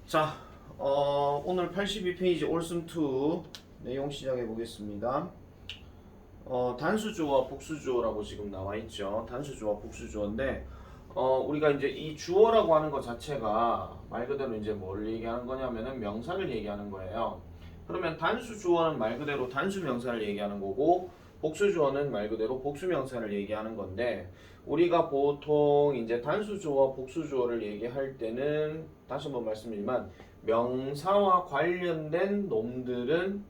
자, 오늘 82페이지 올슨2 내용 시작해 보겠습니다. 단수주어와 복수주어라고 지금 나와 있죠. 단수주어와 복수주어인데, 우리가 이제 이 주어라고 하는 것 자체가 말 그대로 이제 뭘 얘기하는 거냐면은 명사를 얘기하는 거예요. 그러면 단수주어는 말 그대로 단수 명사를 얘기하는 거고, 복수주어는 말 그대로 복수 명사를 얘기하는 건데, 우리가 보통 이제 단수주어와 복수주어를 얘기할 때는 다시 한번 말씀드리지만 명사와 관련된 놈들은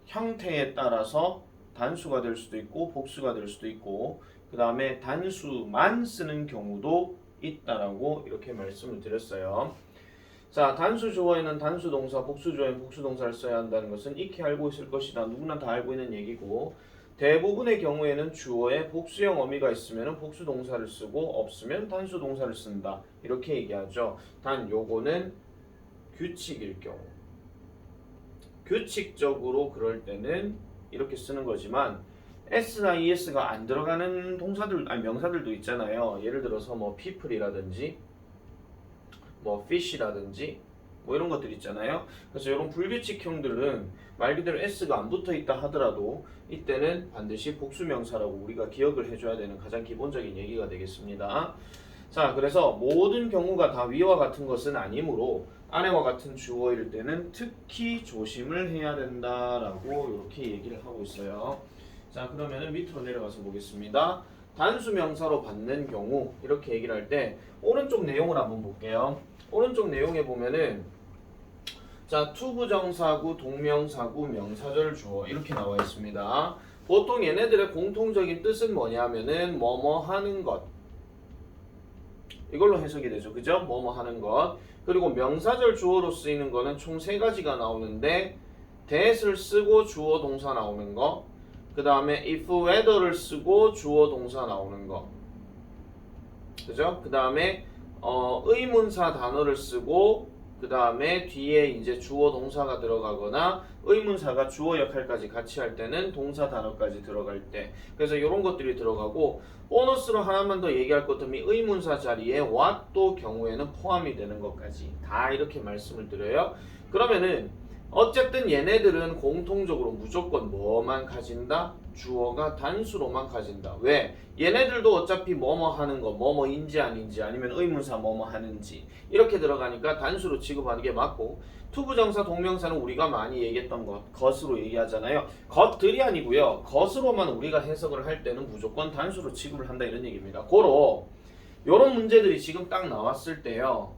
형태에 따라서 단수가 될 수도 있고 복수가 될 수도 있고 그 다음에 단수만 쓰는 경우도 있다라고 이렇게 말씀을 드렸어요. 자, 단수주어에는 단수동사, 복수주어에는 복수동사를 써야 한다는 것은 익히 알고 있을 것이다. 누구나 다 알고 있는 얘기고 대부분의 경우에는 주어에 복수형 어미가 있으면 복수동사를 쓰고 없으면 단수동사를 쓴다. 이렇게 얘기하죠. 단 요거는 규칙일 경우. 규칙적으로 그럴 때는 이렇게 쓰는 거지만 s나 es가 안 들어가는 동사들, 아니 명사들도 있잖아요. 예를 들어서 뭐 people이라든지 뭐 fish라든지 뭐 이런 것들 있잖아요. 그래서 이런 불규칙형들은 말 그대로 s가 안 붙어 있다 하더라도 이때는 반드시 복수명사라고 우리가 기억을 해줘야 되는 가장 기본적인 얘기가 되겠습니다. 자, 그래서 모든 경우가 다 위와 같은 것은 아니므로 아래와 같은 주어일 때는 특히 조심을 해야 된다라고 이렇게 얘기를 하고 있어요. 자, 그러면은 밑으로 내려가서 보겠습니다. 단수명사로 받는 경우 이렇게 얘기를 할 때 오른쪽 내용을 한번 볼게요. 오른쪽 내용에 보면은 자, 투부정사구, 동명사구, 명사절 주어 이렇게 나와 있습니다. 보통 얘네들의 공통적인 뜻은 뭐냐면은 뭐뭐 하는 것 이걸로 해석이 되죠. 그죠? 뭐뭐 하는 것. 그리고 명사절 주어로 쓰이는 거는 총 3가지가 나오는데 that을 쓰고 주어 동사 나오는 거. 그 다음에 if whether를 쓰고 주어 동사 나오는 거. 그죠? 그 다음에 의문사 단어를 쓰고 그 다음에 뒤에 이제 주어 동사가 들어가거나 의문사가 주어 역할까지 같이 할 때는 동사 단어까지 들어갈 때 그래서 이런 것들이 들어가고 보너스로 하나만 더 얘기할 것 같으면 의문사 자리에 what도 경우에는 포함이 되는 것까지 다 이렇게 말씀을 드려요. 그러면은 어쨌든 얘네들은 공통적으로 무조건 뭐만 가진다? 주어가 단수로만 가진다. 왜? 얘네들도 어차피 뭐뭐 하는 거, 뭐뭐인지 아닌지 아니면 의문사 뭐뭐 하는지 이렇게 들어가니까 단수로 취급하는 게 맞고 투부정사 동명사는 우리가 많이 얘기했던 것으로 얘기하잖아요. 것들이 아니고요. 것으로만 우리가 해석을 할 때는 무조건 단수로 취급을 한다 이런 얘기입니다. 고로 요런 문제들이 지금 딱 나왔을 때요.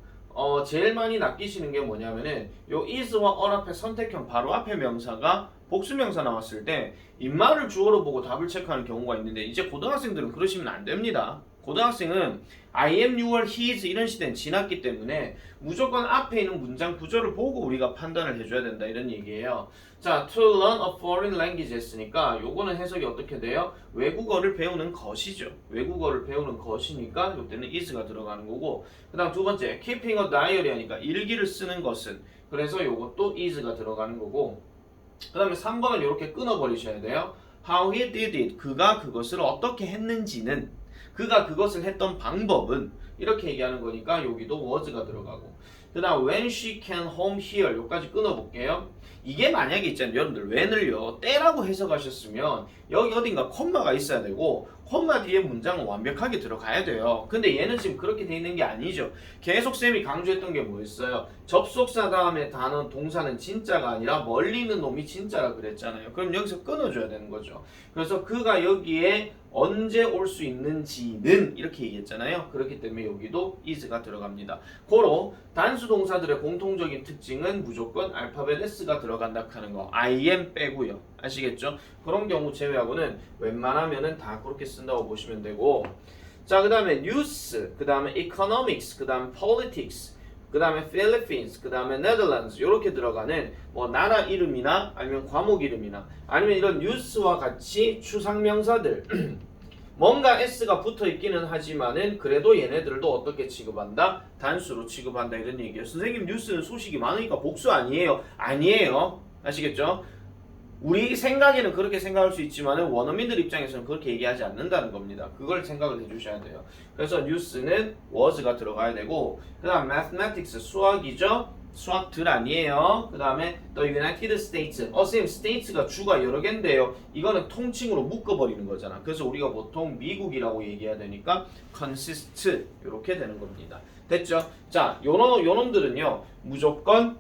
제일 많이 낚이시는 게 뭐냐면은 요 is와 all 앞에 선택형 바로 앞에 명사가 복수명사 나왔을 때 입말을 주어로 보고 답을 체크하는 경우가 있는데 이제 고등학생들은 그러시면 안 됩니다. 고등학생은 I am, you are, he is 이런 시대는 지났기 때문에 무조건 앞에 있는 문장 구조를 보고 우리가 판단을 해줘야 된다 이런 얘기예요. 자, to learn a foreign language 했으니까 요거는 해석이 어떻게 돼요? 외국어를 배우는 것이죠. 외국어를 배우는 것이니까 이때는 is가 들어가는 거고 그 다음 두 번째 keeping a diary 하니까 일기를 쓰는 것은 그래서 요것도 is가 들어가는 거고 그 다음에 3번은 이렇게 끊어버리셔야 돼요. How he did it. 그가 그것을 어떻게 했는지는 그가 그것을 했던 방법은 이렇게 얘기하는 거니까 여기도 was가 들어가고 그 다음 when she came home here 여기까지 끊어볼게요. 이게 만약에 있잖아요. 여러분들 when을요 때라고 해석하셨으면 여기 어딘가 콤마가 있어야 되고 콤마 뒤에 문장은 완벽하게 들어가야 돼요. 근데 얘는 지금 그렇게 돼 있는 게 아니죠. 계속 쌤이 강조했던 게 뭐였어요? 접속사 다음에 단어 동사는 진짜가 아니라 멀리 있는 놈이 진짜라 그랬잖아요. 그럼 여기서 끊어줘야 되는 거죠. 그래서 그가 여기에 언제 올 수 있는지는 이렇게 얘기했잖아요. 그렇기 때문에 여기도 is가 들어갑니다. 고로 단수 동사들의 공통적인 특징은 무조건 알파벳 s가 들어간다 하는 거. I am 빼고요. 아시겠죠? 그런 경우 제외하고는 웬만하면은 다 그렇게 쓴다고 보시면 되고 자, 그 다음에 news, 그 다음에 economics, 그 다음에 politics 그 다음에 Philippines, 그 다음에 Netherlands 이렇게 들어가는 뭐 나라 이름이나 아니면 과목 이름이나 아니면 이런 뉴스와 같이 추상명사들 뭔가 s가 붙어 있기는 하지만은 그래도 얘네들도 어떻게 취급한다? 단수로 취급한다 이런 얘기예요. 선생님 뉴스는 소식이 많으니까 복수 아니에요? 아니에요. 아시겠죠? 우리 생각에는 그렇게 생각할 수 있지만 원어민들 입장에서는 그렇게 얘기하지 않는다는 겁니다. 그걸 생각을 해주셔야 돼요. 그래서 뉴스는 was가 들어가야 되고 그 다음 mathematics 수학이죠. 수학들 아니에요. 그 다음에 the United States. 선생님 states가 주가 여러 개인데요. 이거는 통칭으로 묶어버리는 거잖아. 그래서 우리가 보통 미국이라고 얘기해야 되니까 consist 이렇게 되는 겁니다. 됐죠? 자, 요놈들은요 무조건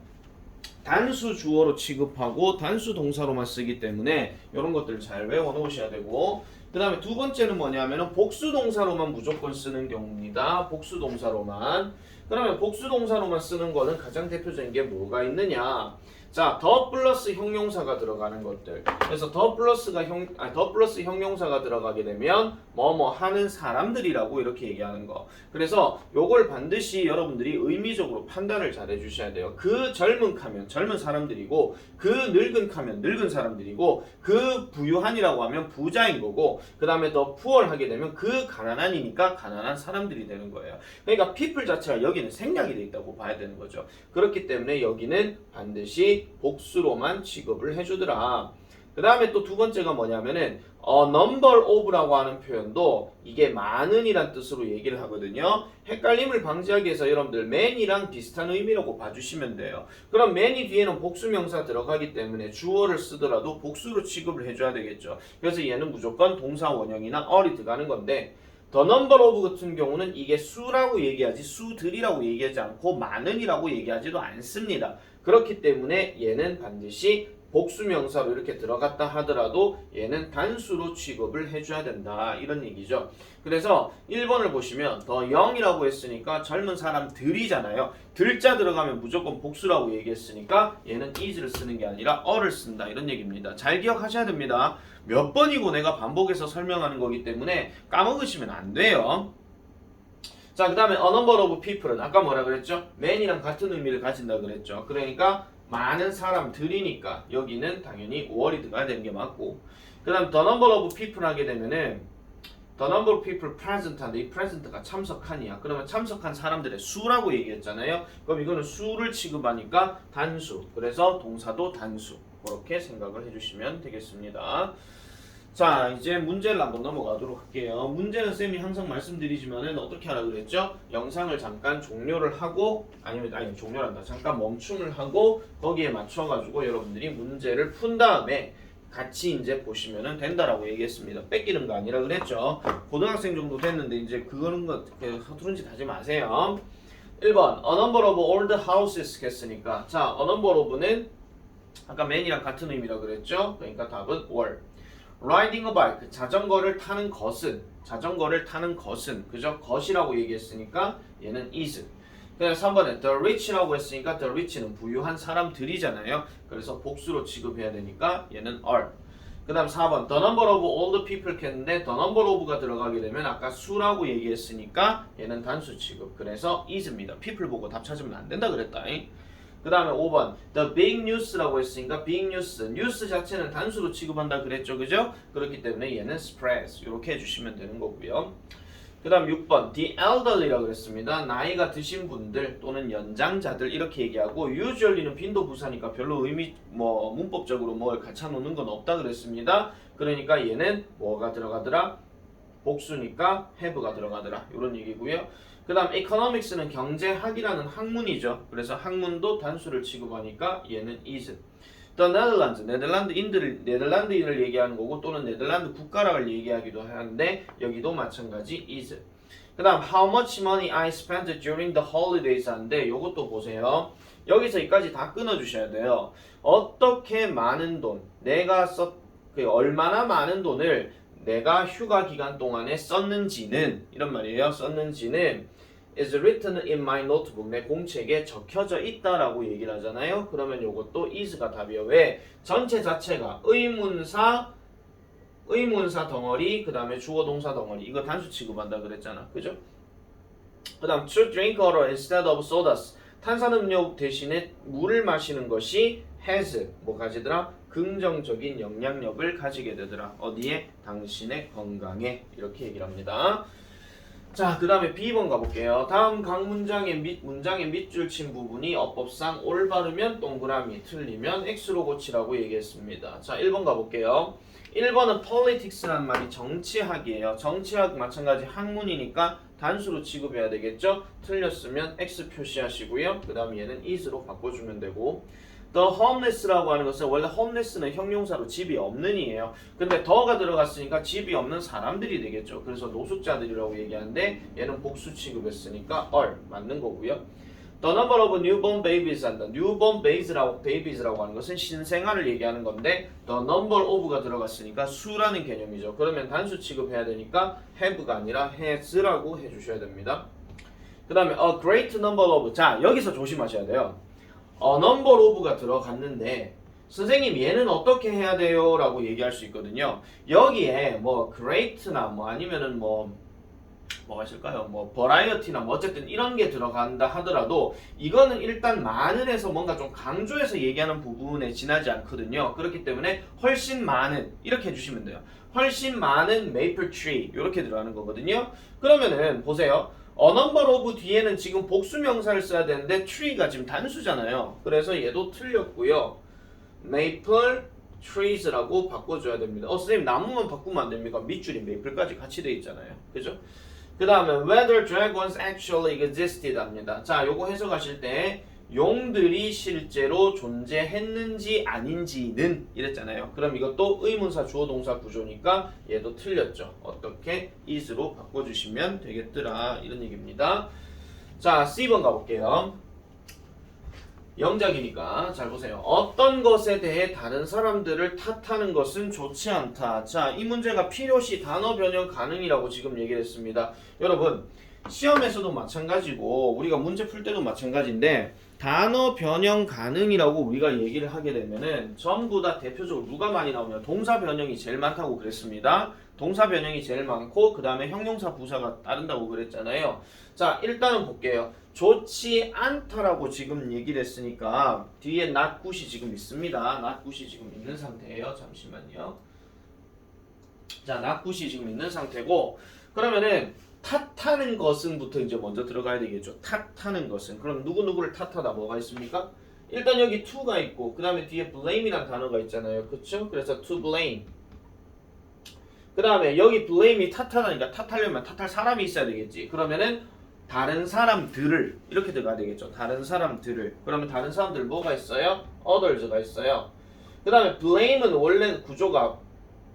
단수 주어로 취급하고 단수 동사로만 쓰기 때문에 이런 것들 잘 외워 놓으셔야 되고, 그 다음에 두 번째는 뭐냐면은 복수 동사로만 무조건 쓰는 경우입니다. 복수 동사로만. 그러면 복수 동사로만 쓰는 거는 가장 대표적인 게 뭐가 있느냐? 자, 더 플러스 형용사가 들어가는 것들. 그래서 더 플러스 형용사가 들어가게 되면 뭐뭐 하는 사람들이라고 이렇게 얘기하는 거. 그래서 요걸 반드시 여러분들이 의미적으로 판단을 잘 해주셔야 돼요. 그 젊은 카면 젊은 사람들이고, 그 늙은 카면 늙은 사람들이고, 그 부유한이라고 하면 부자인 거고, 그 다음에 더 푸얼 하게 되면 그 가난한이니까 가난한 사람들이 되는 거예요. 그러니까 people 자체가 여기는 생략이 돼 있다고 봐야 되는 거죠. 그렇기 때문에 여기는 반드시 복수로만 취급을 해주더라. 그 다음에 또 두 번째가 뭐냐면은 number of라고 하는 표현도 이게 많은이란 뜻으로 얘기를 하거든요. 헷갈림을 방지하기 위해서 여러분들 man이랑 비슷한 의미라고 봐주시면 돼요. 그럼 man이 뒤에는 복수명사 들어가기 때문에 주어를 쓰더라도 복수로 취급을 해줘야 되겠죠. 그래서 얘는 무조건 동사 원형이나 or이 들어가는 건데, The number of 같은 경우는 이게 수라고 얘기하지 수들이라고 얘기하지 않고 많은이라고 얘기하지도 않습니다. 그렇기 때문에 얘는 반드시 복수명사로 이렇게 들어갔다 하더라도 얘는 단수로 취급을 해줘야 된다 이런 얘기죠. 그래서 1번을 보시면 더 young이라고 했으니까 젊은 사람들이잖아요. 들자 들어가면 무조건 복수라고 얘기했으니까 얘는 is를 쓰는 게 아니라 어를 쓴다 이런 얘기입니다. 잘 기억하셔야 됩니다. 몇 번이고 내가 반복해서 설명하는 거기 때문에 까먹으시면 안 돼요. 자, 그 다음에 a number of people은 아까 뭐라 그랬죠? man이랑 같은 의미를 가진다 그랬죠. 그러니까 많은 사람들이니까 여기는 당연히 5월이 들어가야 되는 게 맞고, 그 다음 the number of people 하게 되면은 the number of people present 한데 이 present가 참석한이야. 그러면 참석한 사람들의 수라고 얘기했잖아요. 그럼 이거는 수를 취급하니까 단수. 그래서 동사도 단수. 그렇게 생각을 해주시면 되겠습니다. 자, 이제 문제를 한번 넘어가도록 할게요. 문제는 쌤이 항상 말씀드리지만은 어떻게 하라 그랬죠? 영상을 잠깐 종료를 하고, 아니 종료란다. 잠깐 멈춤을 하고 거기에 맞춰가지고 여러분들이 문제를 푼 다음에 같이 이제 보시면은 된다라고 얘기했습니다. 뺏기는 거 아니라 그랬죠. 고등학생 정도 됐는데 이제 그거는 서투른 짓 하지 마세요. 1번 A number of old houses 했으니까, 자, A number of는 아까 man이랑 같은 의미라 그랬죠. 그러니까 답은 were. Riding a bike, 자전거를 타는 것은 그죠? 것이라고 얘기했으니까 얘는 is. 그다음 3번에 the rich라고 했으니까 the rich는 부유한 사람들이잖아요. 그래서 복수로 취급해야 되니까 얘는 are. 그 다음 4번 the number of old people 했는데 the number of가 들어가게 되면 아까 수라고 얘기했으니까 얘는 단수 취급. 그래서 is입니다. people 보고 답 찾으면 안 된다 그랬다. 그 다음에 5번 the big news라고 했으니까 big news, 뉴스 자체는 단수로 취급한다 그랬죠, 그죠? 그렇기 때문에 얘는 spreads 이렇게 해주시면 되는 거고요. 그 다음 6번 the elderly라고 그랬습니다. 나이가 드신 분들 또는 연장자들 이렇게 얘기하고, usually는 빈도부사니까 별로 의미 문법적으로 뭘 갖춰 놓는 건 없다 그랬습니다. 그러니까 얘는 뭐가 들어가더라? 복수니까 have가 들어가더라 이런 얘기고요. 그 다음 economics는 경제학이라는 학문이죠. 그래서 학문도 단수를 취급하니까 얘는 is. The Netherlands, 네덜란드인을 얘기하는 거고 또는 네덜란드 국가락을 얘기하기도 하는데 여기도 마찬가지 is. 그 다음 how much money I spent during the holidays 하는데 요것도 보세요. 여기서 여기까지 다 끊어주셔야 돼요. 어떻게 많은 돈, 얼마나 많은 돈을 내가 휴가 기간 동안에 썼는지는, 이런 말이에요. 썼는지는 is written in my notebook, 내 공책에 적혀져 있다라고 얘기를 하잖아요. 그러면 요것도 is가 답이에요. 왜? 전체 자체가 의문사 덩어리, 그 다음에 주어 동사 덩어리, 이거 단수 취급한다 그랬잖아. 그죠? 그 다음 to drink water instead of sodas, 탄산음료 대신에 물을 마시는 것이 has 뭐 가지더라? 긍정적인 영향력을 가지게 되더라. 어디에? 당신의 건강에. 이렇게 얘기를 합니다. 자, 그 다음에 B번 가볼게요. 다음 각 문장의 밑줄 친 부분이 어법상 올바르면 동그라미, 틀리면 X로 고치라고 얘기했습니다. 자, 1번 가볼게요. 1번은 politics라는 말이 정치학이에요. 정치학 마찬가지 학문이니까 단수로 취급해야 되겠죠? 틀렸으면 X 표시하시고요. 그 다음 얘는 is로 바꿔주면 되고, The homeless라고 하는 것은 원래 homeless는 형용사로 집이 없는이에요. 근데 더가 들어갔으니까 집이 없는 사람들이 되겠죠. 그래서 노숙자들이라고 얘기하는데 얘는 복수 취급했으니까 are 맞는 거고요. The number of newborn babies 한다. newborn babies라고 하는 것은 신생아를 얘기하는 건데 the number of가 들어갔으니까 수라는 개념이죠. 그러면 단수 취급해야 되니까 have가 아니라 has라고 해주셔야 됩니다. 그 다음에 a great number of. 자, 여기서 조심하셔야 돼요. number of가 들어갔는데 선생님 얘는 어떻게 해야 돼요? 라고 얘기할 수 있거든요. 여기에 뭐 great나 뭐 아니면은 뭐가 있을까요? 뭐 variety나 뭐 어쨌든 이런 게 들어간다 하더라도 이거는 일단 많은 해서 뭔가 좀 강조해서 얘기하는 부분에 지나지 않거든요. 그렇기 때문에 훨씬 많은 이렇게 해주시면 돼요. 훨씬 많은 maple tree 이렇게 들어가는 거거든요. 그러면은 보세요. number of 뒤에는 지금 복수명사를 써야 되는데 tree가 지금 단수잖아요. 그래서 얘도 틀렸고요. maple trees라고 바꿔줘야 됩니다. 선생님 나무만 바꾸면 안 됩니까? 밑줄이 maple까지 같이 돼 있잖아요. 그죠? 그 다음에 whether dragons actually existed 합니다. 자, 요거 해석하실 때 용들이 실제로 존재했는지 아닌지는 이랬잖아요. 그럼 이것도 의문사 주어 동사 구조니까 얘도 틀렸죠. 어떻게 is로 바꿔주시면 되겠더라 이런 얘기입니다. 자, C번 가볼게요. 영작이니까 잘 보세요. 어떤 것에 대해 다른 사람들을 탓하는 것은 좋지 않다. 자, 이 문제가 필요시 단어 변형 가능이라고 지금 얘기를 했습니다. 여러분 시험에서도 마찬가지고 우리가 문제 풀 때도 마찬가지인데 단어 변형 가능이라고 우리가 얘기를 하게 되면은 전부 다 대표적으로 누가 많이 나오냐? 동사 변형이 제일 많다고 그랬습니다. 동사 변형이 제일 많고 그 다음에 형용사 부사가 따른다고 그랬잖아요. 자, 일단은 볼게요. 좋지 않다라고 지금 얘기를 했으니까 뒤에 not good이 지금 있습니다. not good이 지금 있는 상태예요. 잠시만요. 자, not good이 지금 있는 상태고 그러면은 탓하는 것은부터 이제 먼저 들어가야 되겠죠. 탓하는 것은. 그럼 누구누구를 탓하다 뭐가 있습니까? 일단 여기 to가 있고 그 다음에 뒤에 blame이라는 단어가 있잖아요. 그쵸? 그래서 to blame. 그 다음에 여기 blame이 탓하다니까 탓하려면 탓할 사람이 있어야 되겠지. 그러면은 다른 사람들을 이렇게 들어가야 되겠죠. 다른 사람들을. 그러면 다른 사람들 뭐가 있어요? others가 있어요. 그 다음에 blame은 원래 구조가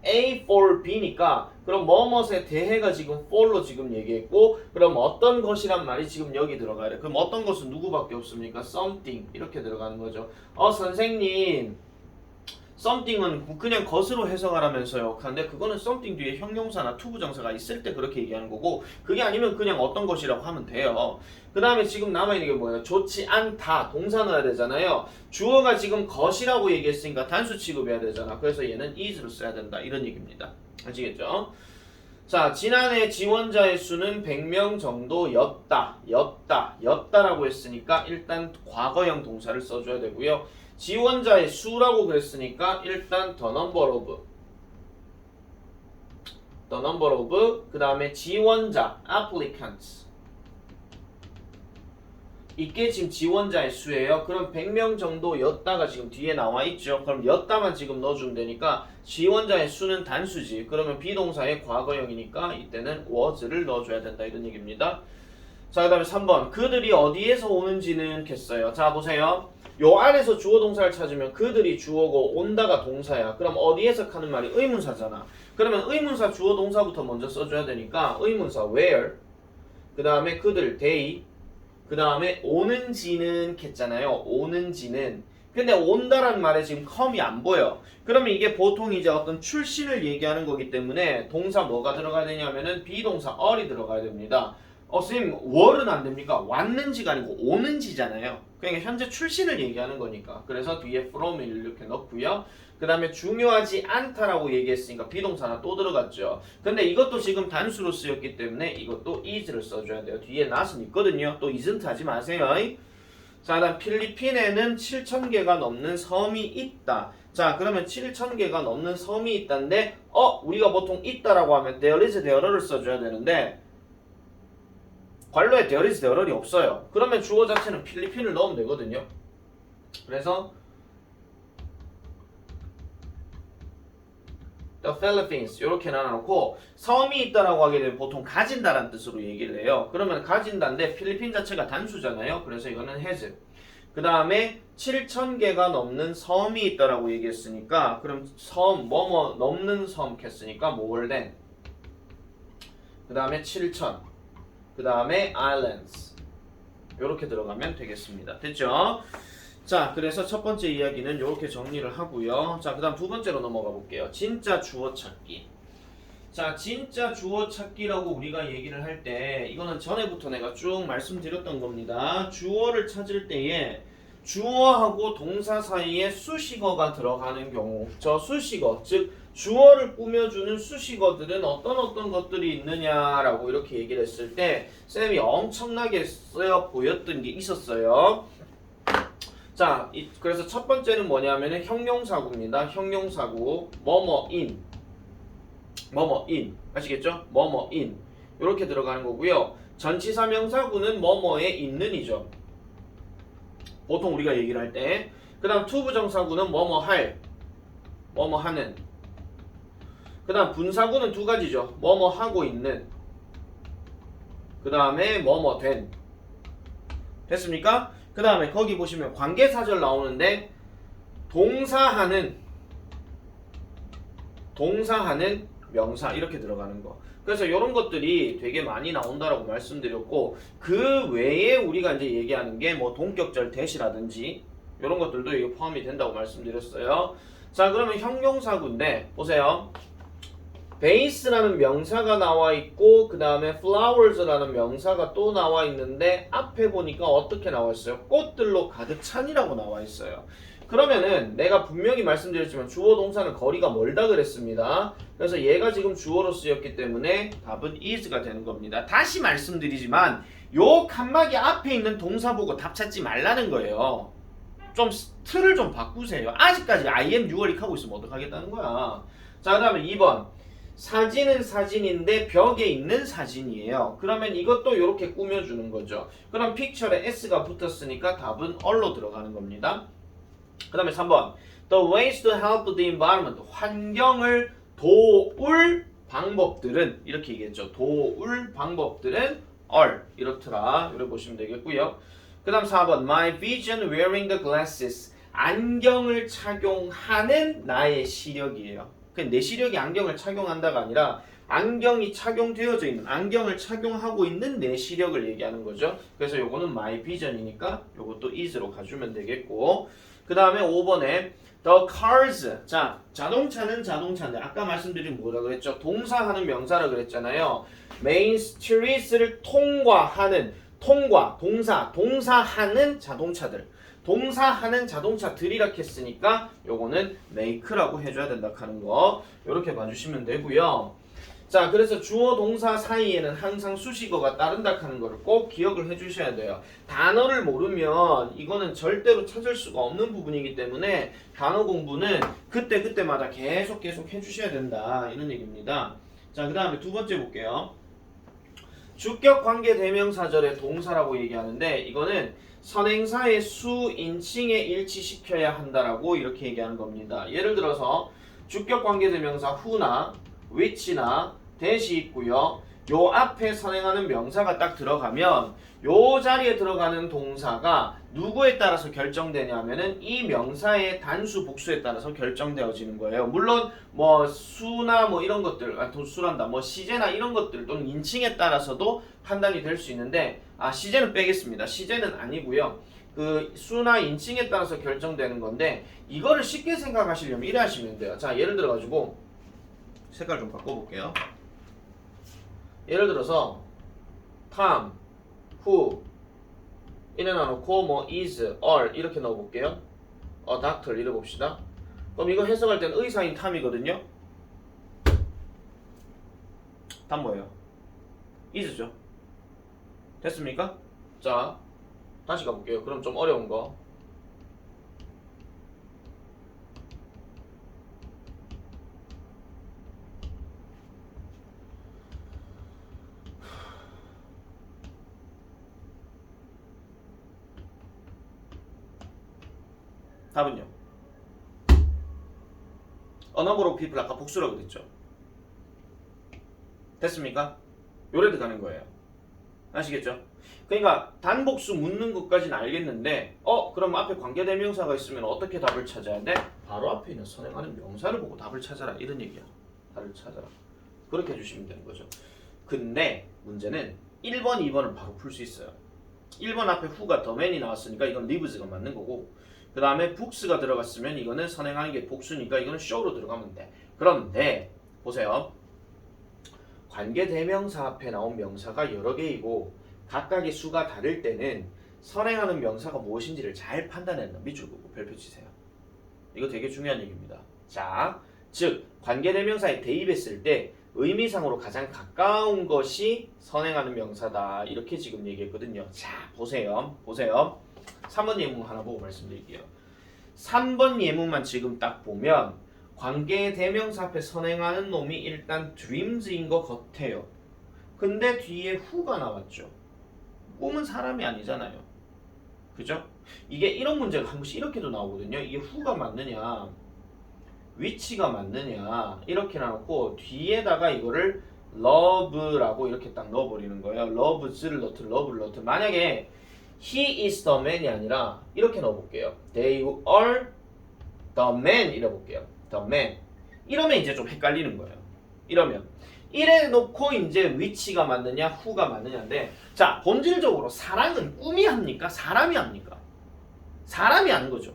A for B니까 그럼 뭐뭇에 대해가 지금 for로 지금 얘기했고 그럼 어떤 것이란 말이 지금 여기 들어가야 돼. 그럼 어떤 것은 누구밖에 없습니까? something 이렇게 들어가는 거죠. 선생님 something은 그냥 것으로 해석하라면서요. 근데 그거는 something 뒤에 형용사나 투부정사가 있을 때 그렇게 얘기하는 거고 그게 아니면 그냥 어떤 것이라고 하면 돼요. 그 다음에 지금 남아있는 게 뭐예요? 좋지 않다. 동사 넣어야 되잖아요. 주어가 지금 것이라고 얘기했으니까 단수 취급해야 되잖아. 그래서 얘는 is로 써야 된다. 이런 얘기입니다. 아시겠죠? 자, 지난해 지원자의 수는 100명 정도였다라고 했으니까 일단 과거형 동사를 써줘야 되고요. 지원자의 수라고 그랬으니까 일단 the number of 그 다음에 지원자 applicants 이게 지금 지원자의 수예요. 그럼 100명 정도였다가 지금 뒤에 나와 있죠. 그럼 였다만 지금 넣어주면 되니까 지원자의 수는 단수지. 그러면 비동사의 과거형이니까 이때는 was를 넣어줘야 된다 이런 얘기입니다. 자, 그 다음에 3번 그들이 어디에서 오는지는 겠어요. 자, 보세요. 요 안에서 주어 동사를 찾으면 그들이 주어고 온다가 동사야. 그럼 어디에서 하는 말이 의문사잖아. 그러면 의문사 주어 동사부터 먼저 써줘야 되니까 의문사 where 그 다음에 그들 they 그 다음에 오는지는 겠잖아요. 오는지는. 근데 온다란 말에 지금 come이 안 보여. 그러면 이게 보통 이제 어떤 출신을 얘기하는 거기 때문에 동사 뭐가 들어가야 되냐면은 비동사 ere이 들어가야 됩니다. 선생님 were는 안 됩니까? 왔는지가 아니고 오는지잖아요. 그러니까 현재 출신을 얘기하는 거니까. 그래서 뒤에 from을 이렇게 넣고요. 그 다음에 중요하지 않다라고 얘기했으니까 비동사 하나 또 들어갔죠. 근데 이것도 지금 단수로 쓰였기 때문에 이것도 is를 써줘야 돼요. 뒤에 not은 있거든요. 또 isn't 하지 마세요. 자, 다음 필리핀에는 7,000개가 넘는 섬이 있다. 자, 그러면 7,000개가 넘는 섬이 있다는데 우리가 보통 있다라고 하면 there is, there를 써줘야 되는데 관로에 there is, there이 없어요. 그러면 주어 자체는 필리핀을 넣으면 되거든요. 그래서 the Philippines 이렇게 나눠놓고 섬이 있다라고 하게 되면 보통 가진다라는 뜻으로 얘기를 해요. 그러면 가진다인데 필리핀 자체가 단수잖아요. 그래서 이거는 has. 그 다음에 7,000개가 넘는 섬이 있다라고 얘기했으니까 그럼 섬 뭐뭐 넘는 섬 했으니까 more than. 그 다음에 7,000. 그 다음에 islands. 이렇게 들어가면 되겠습니다. 됐죠? 자, 그래서 첫 번째 이야기는 이렇게 정리를 하고요. 자, 그 다음 두 번째로 넘어가 볼게요. 진짜 주어 찾기. 자, 진짜 주어 찾기라고 우리가 얘기를 할 때 이거는 전에부터 내가 쭉 말씀드렸던 겁니다. 주어를 찾을 때에 주어하고 동사 사이에 수식어가 들어가는 경우 저 수식어, 즉 주어를 꾸며주는 수식어들은 어떤 것들이 있느냐라고 이렇게 얘기를 했을 때 쌤이 엄청나게 쓰여 보였던 게 있었어요. 자, 그래서 첫 번째는 뭐냐면은 형용사구입니다. 형용사구 뭐뭐인 뭐뭐인 아시겠죠? 뭐뭐인 이렇게 들어가는 거고요. 전치사 명사구는 뭐뭐에 있는이죠. 보통 우리가 얘기를 할 때. 그 다음 투부정사구는 뭐뭐할 뭐뭐하는. 그 다음 분사구는 두 가지죠. 뭐뭐하고 있는. 그 다음에 뭐뭐된. 됐습니까? 그 다음에 거기 보시면 관계사절 나오는데 동사하는 명사 이렇게 들어가는 거. 그래서 이런 것들이 되게 많이 나온다라고 말씀드렸고 그 외에 우리가 이제 얘기하는 게 뭐 동격절 대시라든지 이런 것들도 이게 포함이 된다고 말씀드렸어요. 자, 그러면 형용사구인데 보세요. base라는 명사가 나와 있고 그 다음에 flowers라는 명사가 또 나와 있는데 앞에 보니까 어떻게 나와 있어요? 꽃들로 가득 찬이라고 나와 있어요. 그러면은 내가 분명히 말씀드렸지만 주어 동사는 거리가 멀다 그랬습니다. 그래서 얘가 지금 주어로 쓰였기 때문에 답은 is가 되는 겁니다. 다시 말씀드리지만 요 칸막이 앞에 있는 동사 보고 답 찾지 말라는 거예요. 좀 틀을 좀 바꾸세요. 아직까지 I am 6월이 하고 있으면 어떡하겠다는 거야. 자, 그 다음에 2번 사진은 사진인데 벽에 있는 사진이에요. 그러면 이것도 이렇게 꾸며주는 거죠. 그럼 픽처에 s가 붙었으니까 답은 all로 들어가는 겁니다. 그 다음에 3번 The ways to help the environment 환경을 도울 방법들은 이렇게 얘기했죠. 도울 방법들은 are 이렇더라. 이렇게 보시면 되겠고요. 그 다음 4번 My vision wearing the glasses 안경을 착용하는 나의 시력이에요. 내 시력이 안경을 착용한다가 아니라 안경이 착용되어져 있는 안경을 착용하고 있는 내 시력을 얘기하는 거죠. 그래서 요거는 my vision이니까 요것도 is로 가주면 되겠고 그 다음에 5번에 the cars 자 자동차는 자동차인데 아까 말씀드린 뭐라 그랬죠? 동사하는 명사라 그랬잖아요. main streets를 통과하는 통과 동사하는 자동차들 동사하는 자동차들이라 했으니까 요거는 make라고 해줘야 된다 하는 거 요렇게 봐주시면 되고요. 자, 그래서 주어 동사 사이에는 항상 수식어가 따른다 하는 거를 꼭 기억을 해주셔야 돼요. 단어를 모르면 이거는 절대로 찾을 수가 없는 부분이기 때문에 단어 공부는 그때마다 계속 해주셔야 된다 이런 얘기입니다. 자, 그 다음에 두 번째 볼게요. 주격 관계 대명사절의 동사라고 얘기하는데 이거는 선행사의 수, 인칭에 일치시켜야 한다라고 이렇게 얘기하는 겁니다. 예를 들어서 주격 관계 대명사 who나 which나 that이 있고요. 요 앞에 선행하는 명사가 딱 들어가면 요 자리에 들어가는 동사가 누구에 따라서 결정되냐면은 이 명사의 단수 복수에 따라서 결정되어지는 거예요. 물론 뭐 수나 뭐 이런 것들, 수란다, 뭐 시제나 이런 것들 또는 인칭에 따라서도 판단이 될 수 있는데 시제는 빼겠습니다. 시제는 아니고요. 그 수나 인칭에 따라서 결정되는 건데 이거를 쉽게 생각하시려면 이래 하시면 돼요. 자, 예를 들어 가지고 색깔 좀 바꿔볼게요. 예를 들어서 Tom, who 이래 놔놓고 뭐 is, are 이렇게 넣어볼게요. doctor 이래 봅시다. 그럼 이거 해석할 때는 의사인 탐이거든요. 답 뭐예요? is죠. 됐습니까? 자, 다시 가볼게요. 그럼 좀 어려운 거. 답은요? A number of people 아까 복수라고 그랬죠. 됐습니까? 요래도 가는 거예요. 아시겠죠? 그러니까 단복수 묻는 것까지는 알겠는데 그럼 앞에 관계대명사가 있으면 어떻게 답을 찾아야 돼? 바로 앞에 있는 선행하는 명사를 보고 답을 찾아라 이런 얘기야. 답을 찾아라. 그렇게 해주시면 되는 거죠. 근데 문제는 1번, 2번을 바로 풀 수 있어요. 1번 앞에 who가 the man이 나왔으니까 이건 lives가 맞는 거고 그 다음에 books가 들어갔으면 이거는 선행하는 게 복수니까 이거는 show로 들어가면 돼. 그런데 보세요. 관계대명사 앞에 나온 명사가 여러 개이고 각각의 수가 다를 때는 선행하는 명사가 무엇인지를 잘 판단해서 밑줄 긋고 별표 치세요. 이거 되게 중요한 얘기입니다. 자, 즉 관계대명사에 대입했을 때 의미상으로 가장 가까운 것이 선행하는 명사다. 이렇게 지금 얘기했거든요. 자, 보세요. 3번 예문 하나 보고 말씀드릴게요. 3번 예문만 지금 딱 보면 관계대명사 앞에 선행하는 놈이 일단 dreams인 것 같아요. 근데 뒤에 who가 나왔죠. 꿈은 사람이 아니잖아요. 그죠? 이게 이런 문제가 한 번씩 이렇게도 나오거든요. 이게 who가 맞느냐 which가 맞느냐 이렇게 나놓고 뒤에다가 이거를 love라고 이렇게 딱 넣어버리는 거예요. loves를 love를 넣든 만약에 he is the man이 아니라 이렇게 넣어볼게요. They are the man 이래볼게요. the man 이러면 이제 좀 헷갈리는 거예요. 이러면 이래 놓고 이제 which가 맞느냐 who가 맞느냐인데 자 본질적으로 사랑은 꿈이 합니까? 사람이 합니까? 사람이 하는 거죠.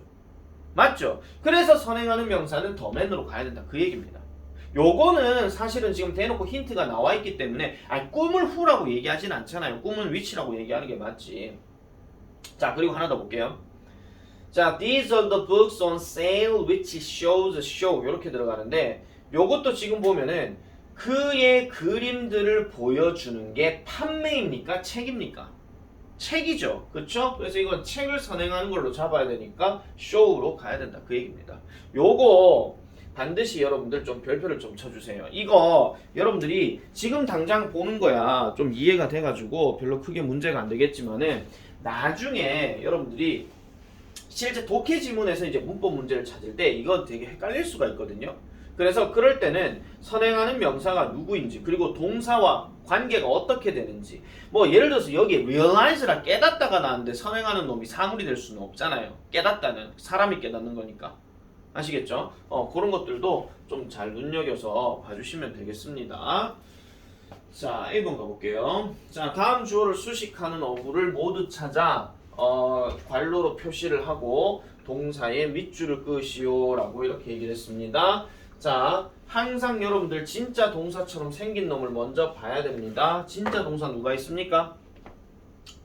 맞죠? 그래서 선행하는 명사는 the man으로 가야 된다 그 얘기입니다. 요거는 사실은 지금 대놓고 힌트가 나와 있기 때문에 꿈을 who라고 얘기하진 않잖아요. 꿈은 which라고 얘기하는 게 맞지. 자 그리고 하나 더 볼게요. 자 these are the books on sale which shows show 이렇게 들어가는데 요것도 지금 보면은 그의 그림들을 보여주는 게 판매입니까? 책입니까? 책이죠. 그쵸? 그래서 이건 책을 선행하는 걸로 잡아야 되니까 show로 가야 된다. 그 얘기입니다. 요거 반드시 여러분들 좀 별표를 좀 쳐주세요. 이거 여러분들이 지금 당장 보는 거야. 좀 이해가 돼가지고 별로 크게 문제가 안 되겠지만은 나중에 여러분들이 실제 독해 지문에서 이제 문법 문제를 찾을 때 이건 되게 헷갈릴 수가 있거든요. 그래서 그럴 때는 선행하는 명사가 누구인지 그리고 동사와 관계가 어떻게 되는지 뭐 예를 들어서 여기에 realize라 깨닫다가 나왔는데 선행하는 놈이 사물이 될 수는 없잖아요. 깨닫다는 사람이 깨닫는 거니까 아시겠죠? 그런 것들도 좀 잘 눈여겨서 봐주시면 되겠습니다. 자 1번 가볼게요. 자 다음 주어를 수식하는 어구를 모두 찾아 괄호로 표시를 하고 동사에 밑줄을 그으시오 라고 이렇게 얘기를 했습니다. 자 항상 여러분들 진짜 동사처럼 생긴 놈을 먼저 봐야 됩니다. 진짜 동사 누가 있습니까?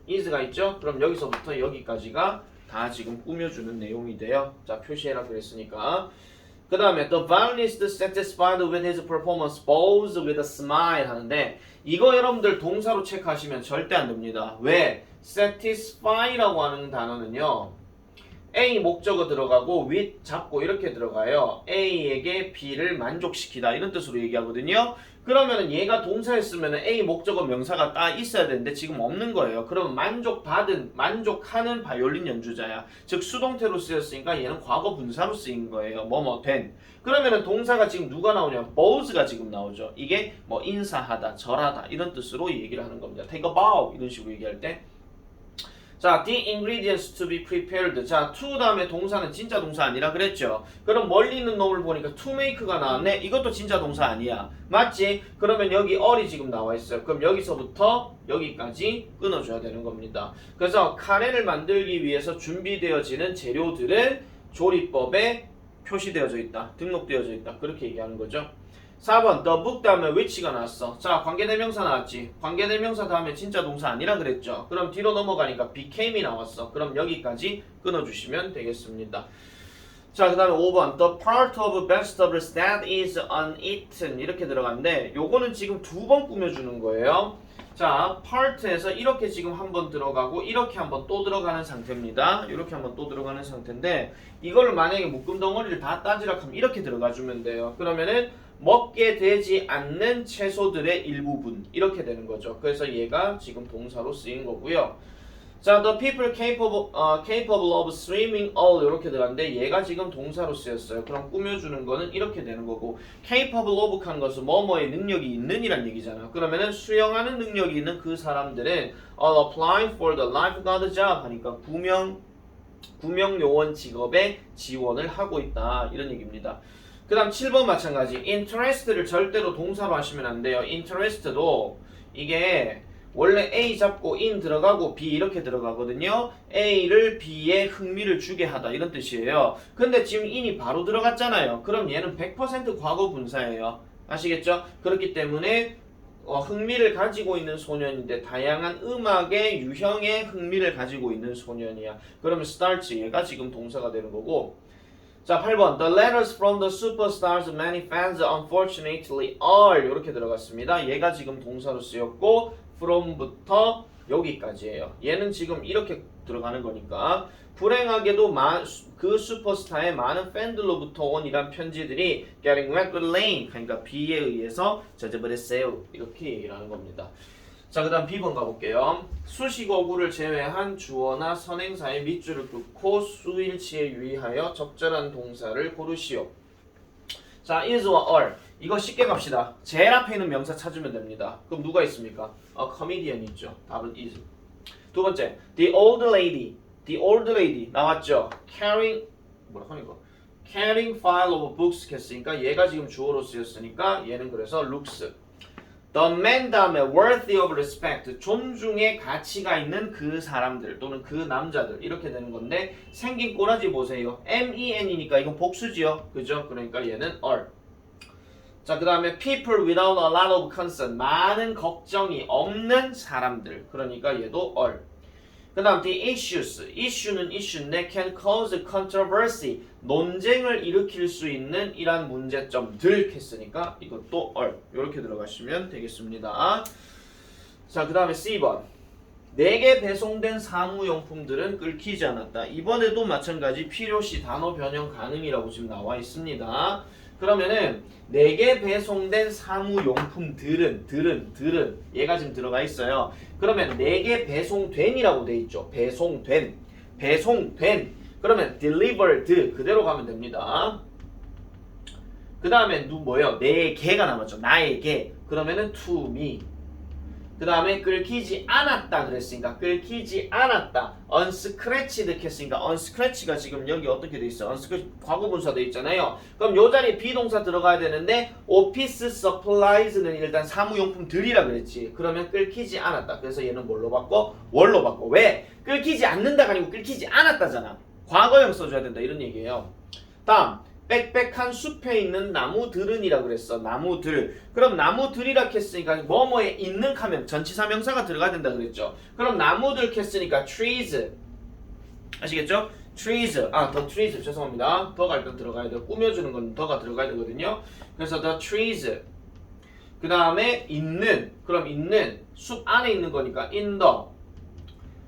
is가 있죠? 그럼 여기서부터 여기까지가 다 지금 꾸며주는 내용이 돼요. 자 표시해라 그랬으니까 그 다음에 the violinist satisfied with his performance bows with a smile 하는데 이거 여러분들 동사로 체크하시면 절대 안 됩니다. 왜? satisfy라고 하는 단어는요 A 목적어 들어가고 with 잡고 이렇게 들어가요. A에게 B를 만족시키다 이런 뜻으로 얘기하거든요. 그러면은 얘가 동사였으면 A 목적어 명사가 딱 있어야 되는데 지금 없는 거예요. 그러면 만족하는 바이올린 연주자야. 즉 수동태로 쓰였으니까 얘는 과거 분사로 쓰인 거예요. 뭐뭐 된. 그러면은 동사가 지금 누가 나오냐? bows가 지금 나오죠. 이게 뭐 인사하다, 절하다 이런 뜻으로 얘기를 하는 겁니다. take a bow 이런 식으로 얘기할 때. 자, the ingredients to be prepared. 자, to 다음에 동사는 진짜 동사 아니라 그랬죠. 그럼 멀리 있는 놈을 보니까 to make가 나왔네. 이것도 진짜 동사 아니야. 맞지? 그러면 여기 all이 지금 나와 있어요. 그럼 여기서부터 여기까지 끊어줘야 되는 겁니다. 그래서 카레를 만들기 위해서 준비되어지는 재료들은 조리법에 표시되어져 있다. 등록되어져 있다. 그렇게 얘기하는 거죠. 4번 the book 다음에 which가 나왔어. 자 관계대명사 나왔지. 관계대명사 다음에 진짜 동사 아니라 그랬죠. 그럼 뒤로 넘어가니까 became이 나왔어. 그럼 여기까지 끊어주시면 되겠습니다. 자 그 다음에 5번 the part of vegetables that is uneaten 이렇게 들어갔는데 요거는 지금 두 번 꾸며주는 거예요. 자 part에서 이렇게 지금 한번 들어가고 이렇게 한번 또 들어가는 상태입니다. 이렇게 한번 또 들어가는 상태인데 이거를 만약에 묶음 덩어리를 다 따지라 하면 이렇게 들어가주면 돼요. 그러면은 먹게 되지 않는 채소들의 일부분 이렇게 되는 거죠. 그래서 얘가 지금 동사로 쓰인 거고요. 자, the people capable of swimming all 이렇게 들어갔는데 얘가 지금 동사로 쓰였어요. 그럼 꾸며주는 거는 이렇게 되는 거고 capable of 한 것은 뭐뭐의 능력이 있는 이란 얘기잖아. 그러면은 수영하는 능력이 있는 그 사람들은 all applying for the lifeguard job 하니까 구명요원 직업에 지원을 하고 있다 이런 얘기입니다. 그 다음 7번 마찬가지 interest를 절대로 동사로 하시면 안 돼요. interest도 이게 원래 A 잡고 in 들어가고 B 이렇게 들어가거든요. A를 B에 흥미를 주게 하다 이런 뜻이에요. 근데 지금 in이 바로 들어갔잖아요. 그럼 얘는 100% 과거 분사예요. 아시겠죠? 그렇기 때문에 흥미를 가지고 있는 소년인데 다양한 음악의 유형의 흥미를 가지고 있는 소년이야. 그러면 starts 얘가 지금 동사가 되는 거고 자 8번 The letters from the superstars many fans unfortunately are 이렇게 들어갔습니다. 얘가 지금 동사로 쓰였고 from부터 여기까지예요. 얘는 지금 이렇게 들어가는 거니까 불행하게도 그 슈퍼스타의 많은 팬들로부터 온 이란 편지들이 getting wet with rain 그러니까 비에 의해서 젖어버렸어요. 이렇게 얘기를 하는 겁니다. 자, 그 다음 B번 가볼게요. 수식어구를 제외한 주어나 선행사의 밑줄을 긋고 수일치에 유의하여 적절한 동사를 고르시오. 자, is와 are 이거 쉽게 갑시다. 제일 앞에 있는 명사 찾으면 됩니다. 그럼 누가 있습니까? comedian 있죠. 답은 is. 두 번째, the old lady 나왔죠. carrying file of books 했으니까 얘가 지금 주어로 쓰였으니까 얘는 그래서 looks. The man 다음에 worthy of respect 존중의 가치가 있는 그 사람들 또는 그 남자들 이렇게 되는 건데 생긴 꼬라지 보세요. men이니까 이건 복수지요. 그죠? 그러니까 얘는 are. 자, 그 다음에 people without a lot of concern 많은 걱정이 없는 사람들 그러니까 얘도 are. 그 다음 the issue는 issu인데 can cause controversy 논쟁을 일으킬 수 있는 이란 문제점들 했으니까 이것도 are 이렇게 들어가시면 되겠습니다. 자, 그 다음에 C번 내게 배송된 사무용품들은 끓기지 않았다. 이번에도 마찬가지 필요시 단어 변형 가능이라고 지금 나와 있습니다. 그러면은 내게 배송된 사무용품들은 얘가 지금 들어가 있어요. 그러면 내게 배송된이라고 돼 있죠. 배송된 그러면 delivered 그대로 가면 됩니다. 그 다음에 뭐예요? 내게가 남았죠. 나에게 그러면은 to me. 그 다음에 끓기지 않았다 그랬으니까 끓기지 않았다. unscratched 했으니까 unscratch가 지금 여기 어떻게 돼 있어? unscratch 과거분사 돼 있잖아요. 그럼 요 자리에 비동사 들어가야 되는데 office supplies는 일단 사무용품들이라 그랬지. 그러면 끓기지 않았다. 그래서 얘는 뭘로 바꿔? 월로 바꿔. 왜? 끓기지 않는다가 아니고 끓기지 않았다잖아. 과거형 써줘야 된다 이런 얘기예요. 다음 빽빽한 숲에 있는 나무들은이라 그랬어. 나무들. 그럼 나무들이라 했으니까 뭐뭐에 있는 하면 전치사 명사가 들어가야 된다 그랬죠. 그럼 나무들 했으니까 trees. 아시겠죠? trees. the trees. 죄송합니다. 더가 일단 들어가야 돼요. 꾸며주는 건 더가 들어가야 되거든요. 그래서 the trees. 그 다음에 있는. 그럼 있는 숲 안에 있는 거니까 in the.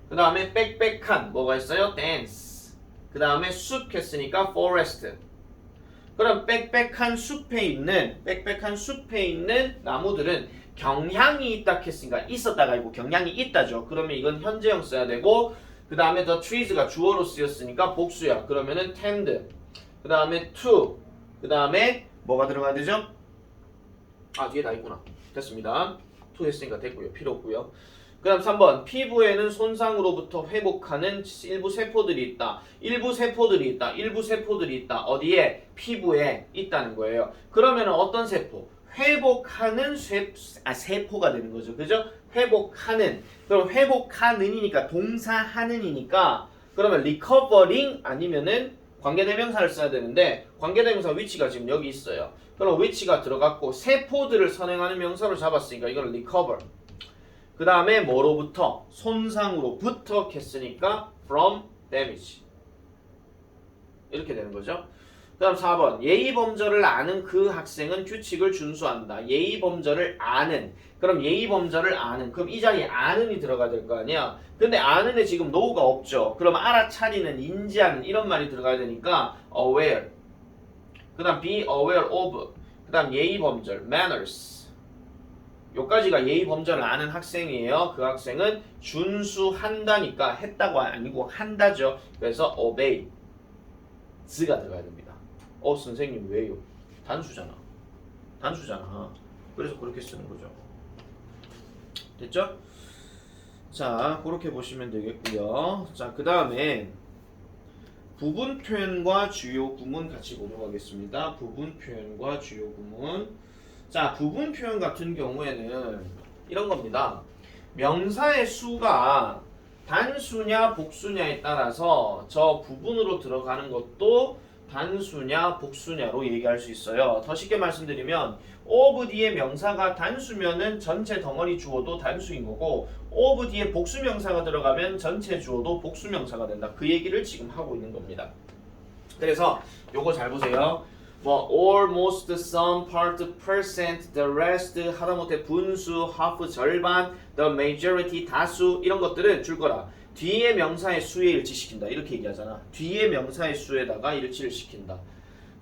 그 다음에 빽빽한 뭐가 있어요? dance. 그 다음에 숲 했으니까 forest. 그럼 빽빽한 숲에 있는 나무들은 경향이 있다 했으니까 있었다가 아니고 경향이 있다죠. 그러면 이건 현재형 써야 되고 그 다음에 the trees가 주어로 쓰였으니까 복수야. 그러면은 tend 그 다음에 to 그 다음에 뭐가 들어가야 되죠? 뒤에 다 있구나. 됐습니다. to 했으니까 됐고요. 필요 없고요. 그 다음 3번 피부에는 손상으로부터 회복하는 일부 세포들이 있다. 일부 세포들이 있다. 어디에? 피부에 있다는 거예요. 그러면 어떤 세포? 회복하는 세포가 되는 거죠. 그죠? 회복하는. 그럼 회복하는이니까 동사하는이니까 그러면 recovering 아니면은 관계대명사를 써야 되는데 관계대명사 위치가 지금 여기 있어요. 그럼 위치가 들어갔고 세포들을 선행하는 명사로 잡았으니까 이건 recover. 그 다음에 뭐로부터? 손상으로부터 했으니까 from damage 이렇게 되는 거죠. 그 다음 4번 예의범절을 아는 그 학생은 규칙을 준수한다. 예의범절을 아는 그럼 예의범절을 아는 그럼 이 자리에 아는이 들어가야 될 거 아니야. 근데 아는에 지금 no가 없죠. 그럼 알아차리는 인지하는 이런 말이 들어가야 되니까 aware 그 다음 be aware of 그 다음 예의범절 manners 요까지가 예의 범절을 아는 학생이에요. 그 학생은 준수한다니까 했다고 아니고 한다죠. 그래서 obey 즈가 들어가야 됩니다. 선생님 왜요? 단수잖아. 그래서 그렇게 쓰는 거죠. 됐죠? 자, 그렇게 보시면 되겠고요. 자, 그 다음에 부분 표현과 주요 구문 같이 보도록 하겠습니다. 부분 표현과 주요 구문. 자, 부분 표현 같은 경우에는 이런 겁니다. 명사의 수가 단수냐 복수냐에 따라서 저 부분으로 들어가는 것도 단수냐 복수냐로 얘기할 수 있어요. 더 쉽게 말씀드리면 of 뒤에 명사가 단수면은 전체 덩어리 주어도 단수인 거고 of 뒤에 복수 명사가 들어가면 전체 주어도 복수 명사가 된다. 그 얘기를 지금 하고 있는 겁니다. 그래서 요거 잘 보세요. 뭐 almost, some, part, percent, the rest, 하다못해 분수, half, 절반, the majority, 다수 이런 것들은 줄 거라. 뒤에 명사의 수에 일치시킨다. 이렇게 얘기하잖아. 뒤에 명사의 수에다가 일치를 시킨다.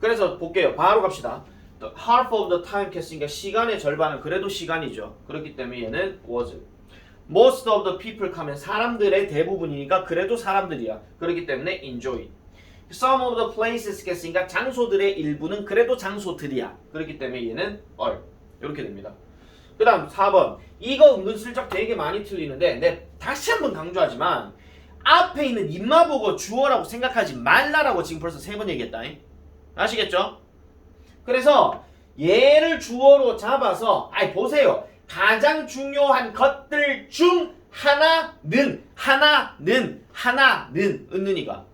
그래서 볼게요. 바로 갑시다. The half of the time 했으니까 시간의 절반은 그래도 시간이죠. 그렇기 때문에 얘는 was. Most of the people 하면 사람들의 대부분이니까 그래도 사람들이야. 그렇기 때문에 enjoy. Some of the places 했으니까 장소들의 일부는 그래도 장소들이야. 그렇기 때문에 얘는 are. 이렇게 됩니다. 그 다음 4번. 이거 은근슬쩍 되게 많이 틀리는데 내 다시 한번 강조하지만 앞에 있는 입마 보고 주어라고 생각하지 말라라고 지금 벌써 3번 얘기했다. 아시겠죠? 그래서 얘를 주어로 잡아서 보세요. 가장 중요한 것들 중 하나는 은는이가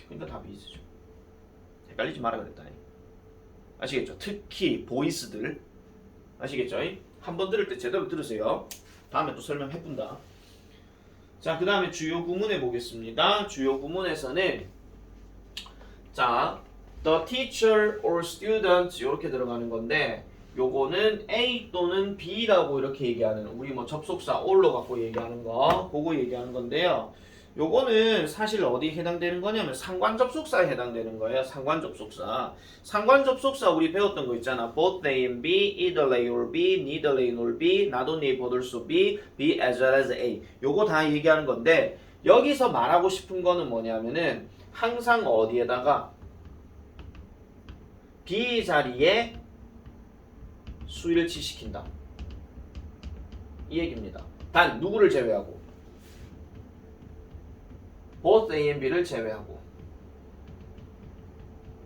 그러니까 답이 있으죠. 헷갈리지 마라 그랬다. 아시겠죠? 특히 보이스들 아시겠죠? 한번 들을 때 제대로 들으세요. 다음에 또 설명해본다. 자, 그 다음에 주요 구문해 보겠습니다. 주요 구문에서는 자, the teacher or student 이렇게 들어가는 건데 요거는 A 또는 B라고 이렇게 얘기하는 우리 뭐 접속사 all로 갖고 얘기하는 거 그거 얘기하는 건데요. 요거는 사실 어디에 해당되는 거냐면 상관접속사에 해당되는 거예요. 상관접속사. 상관접속사 우리 배웠던 거 있잖아. Both A and B, either A or B, neither A nor B, not only A but also B, B as well as A. 요거 다 얘기하는 건데 여기서 말하고 싶은 거는 뭐냐면은 항상 어디에다가 B 자리에 수일치시킨다. 이 얘기입니다. 단 누구를 제외하고 both A and B를 제외하고.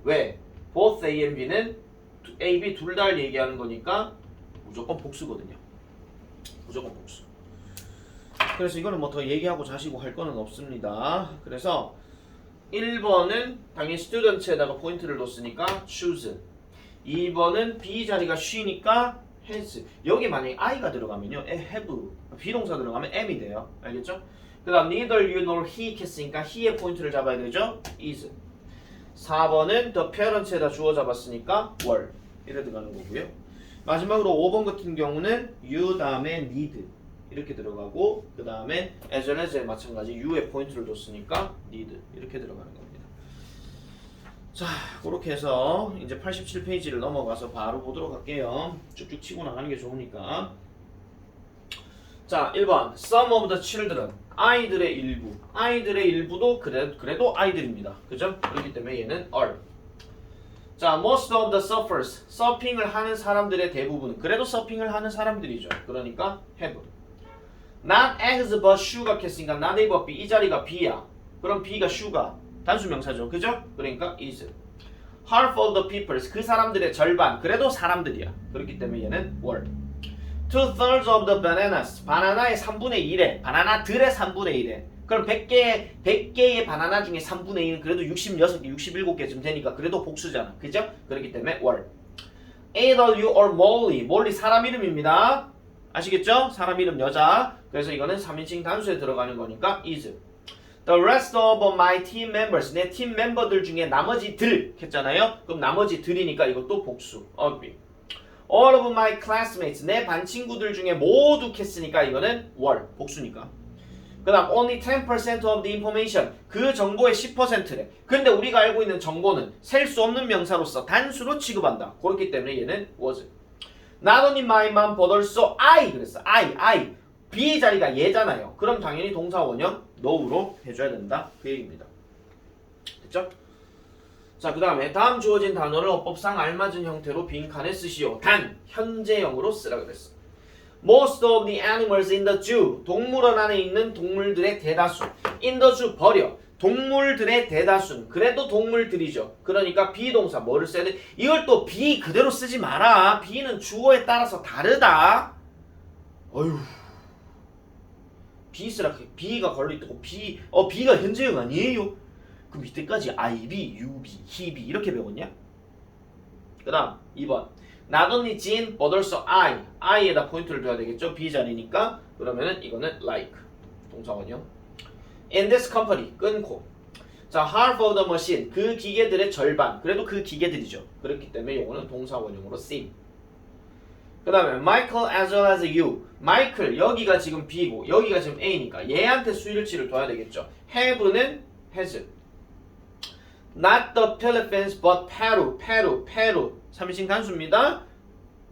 왜? both A and B는 A, B 둘 다 얘기하는 거니까 무조건 복수거든요. 무조건 복수. 그래서 이거는 뭐 더 얘기하고 자시고 할 거는 없습니다. 그래서 1번은 당연히 student에다가 포인트를 뒀으니까 choose. 2번은 B 자리가 she니까 has. 여기 만약에 I가 들어가면요 have. 비동사 들어가면 am이 돼요. 알겠죠? 그 다음 neither you nor he 했으니까 he의 포인트를 잡아야 되죠? is. 4번은 the parents에다 주어 잡았으니까 were. 이래 들어가는 거고요. 마지막으로 5번 같은 경우는 you 다음에 need 이렇게 들어가고 그 다음에 as well as에 마찬가지 you의 포인트를 줬으니까 need 이렇게 들어가는 겁니다. 자, 그렇게 해서 이제 87페이지를 넘어가서 바로 보도록 할게요. 쭉쭉 치고 나가는 게 좋으니까. 자, 1번 some of the children 아이들의 일부. 아이들의 일부도 그래도 아이들입니다. 그죠? 그렇기 때문에 얘는 are. 자, most of the surfers 서핑을 하는 사람들의 대부분 그래도 서핑을 하는 사람들이죠. 그러니까 have. not eggs but sugar 했으니까 not A but B 이 자리가 B야. 그럼 B가 sugar 단수 명사죠. 그죠? 그러니까 is. half of the peoples 그 사람들의 절반 그래도 사람들이야. 그렇기 때문에 얘는 were. 2/3 of the bananas 바나나의 3분의 1에 바나나들의 3분의 1에 그럼 100개의 바나나 중에 3분의 1은 그래도 66개, 67개쯤 되니까 그래도 복수잖아. 그죠? 그렇기 때문에 were. A.W. or Molly 몰리 사람 이름입니다. 아시겠죠? 사람 이름 여자. 그래서 이거는 3인칭 단수에 들어가는 거니까 is. The rest of my team members 내 팀 멤버들 중에 나머지들 했잖아요. 그럼 나머지들이니까 이것도 복수. All of my classmates 내 반 친구들 중에 모두 했으니까 이거는 were 복수니까. 그 다음 only 10% of the information 그 정보의 10%래. 근데 우리가 알고 있는 정보는 셀 수 없는 명사로서 단수로 취급한다. 그렇기 때문에 얘는 was. Not only my mom but also I 그랬어. I. be 자리가 얘잖아요. 그럼 당연히 동사 원형 now로 해줘야 된다. 그 얘기입니다. 됐죠? 자, 그 다음에 다음 주어진 단어를 어법상 알맞은 형태로 빈칸에 쓰시오. 단 현재형으로 쓰라 그랬어. Most of the animals in the zoo. 동물원 안에 있는 동물들의 대다수. In the zoo 버려. 동물들의 대다수는 그래도 동물들이죠. 그러니까 비동사 뭐를 써야 돼? 이걸 또 be 그대로 쓰지 마라. be는 주어에 따라서 다르다. 어휴. be 쓰라. be가 걸려있다고 be가 현재형 아니에요? 그럼 이때까지 I be, you be, he be 이렇게 배웠냐? 그 다음 2번 Not only Jin but also I에다 포인트를 둬야 되겠죠? be 자리니까 그러면은 이거는 like 동사원형 In this company 끊고 자 half of the machine 그 기계들의 절반 그래도 그 기계들이죠. 그렇기 때문에 이거는 동사원형으로 seem 그 다음에 Michael as well as you 마이클 여기가 지금 B고 여기가 지금 A니까 얘한테 수일치를 둬야 되겠죠. have는 has Not the Philippines but Peru 3인칭 단수입니다.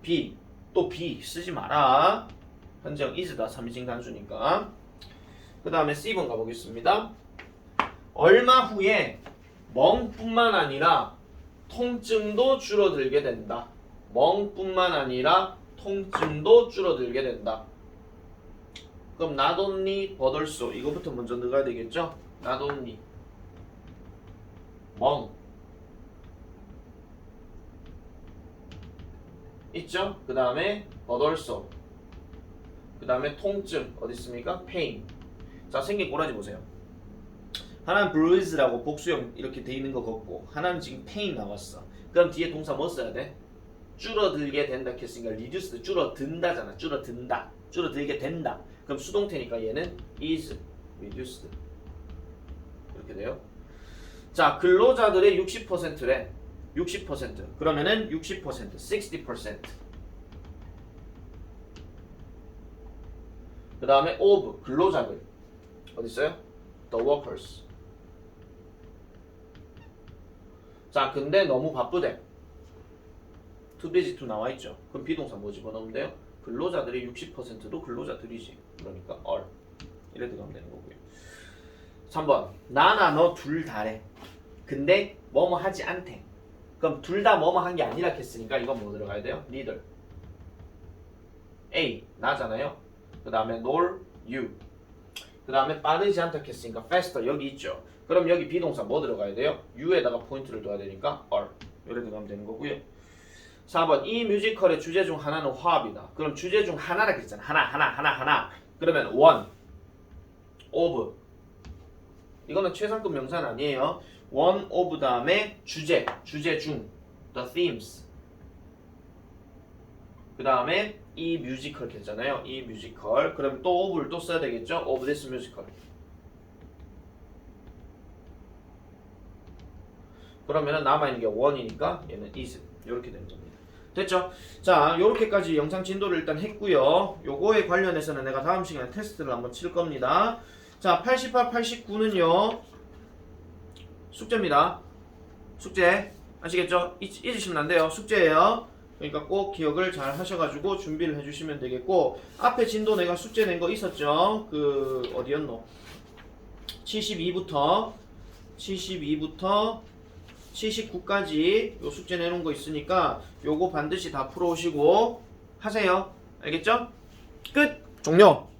be 또 be 쓰지 마라. 현재형 is다 3인칭 단수니까. 그 다음에 C번 가보겠습니다. 얼마 후에 멍뿐만 아니라 통증도 줄어들게 된다. 멍뿐만 아니라 통증도 줄어들게 된다. 그럼 not only but also 이거부터 먼저 넣어야 되겠죠? not only 멍 있죠? 그 다음에 but also 그 다음에 통증 어디 있습니까? pain 자 생긴 꼬라지 보세요. 하나는 bruise라고 복수형 이렇게 돼 있는 거 같고 하나는 지금 pain 나왔어. 그럼 뒤에 동사 뭐 써야 돼? 줄어들게 된다 했으니까 reduced 줄어든다잖아. 줄어들게 된다. 그럼 수동태니까 얘는 is reduced 이렇게 돼요. 자 근로자들의 60%래. 60% 그러면은 60% 60% 그 다음에 of 근로자들 어디 있어요? The workers 자 근데 너무 바쁘대. too busy to 나와 있죠. 그럼 비동사 뭐 집어넣으면 돼요? 근로자들의 60%도 근로자들이지. 그러니까 are 이래 들어가면 되는 거고요. 3번 나나 너 둘 다래. 근데 뭐뭐 하지 않대. 그럼 둘 다 뭐뭐 한 게 아니라 했으니까 이건 뭐 들어가야 돼요? neither A 나잖아요. 그 다음에 nor you 그 다음에 빠르지 않다 했으니까 faster 여기 있죠. 그럼 여기 비동사 뭐 들어가야 돼요? you에다가 포인트를 둬야 되니까 are 이래 들어가면 되는 거고요. 4번 이 뮤지컬의 주제 중 하나는 화합이다. 그럼 주제 중 하나라 그랬잖아. 하나 그러면 one of 이거는 최상급 명사는 아니에요. one of 다음에 주제 중 the themes 그 다음에 이 뮤지컬 했잖아요. 이 뮤지컬 그럼 또 of를 또 써야 되겠죠. of this musical 그러면은 남아있는 게 one이니까 얘는 is 이렇게 되는 겁니다. 됐죠? 자 요렇게까지 영상 진도를 일단 했고요. 요거에 관련해서는 내가 다음 시간에 테스트를 한번 칠 겁니다. 자 88, 89는요 숙제입니다. 숙제 아시겠죠? 잊으시면 안 돼요. 숙제예요. 그러니까 꼭 기억을 잘 하셔가지고 준비를 해주시면 되겠고 앞에 진도 내가 숙제 낸 거 있었죠? 그 어디였노? 72부터 79까지 요 숙제 내놓은 거 있으니까 요거 반드시 다 풀어오시고 하세요. 알겠죠? 끝! 종료!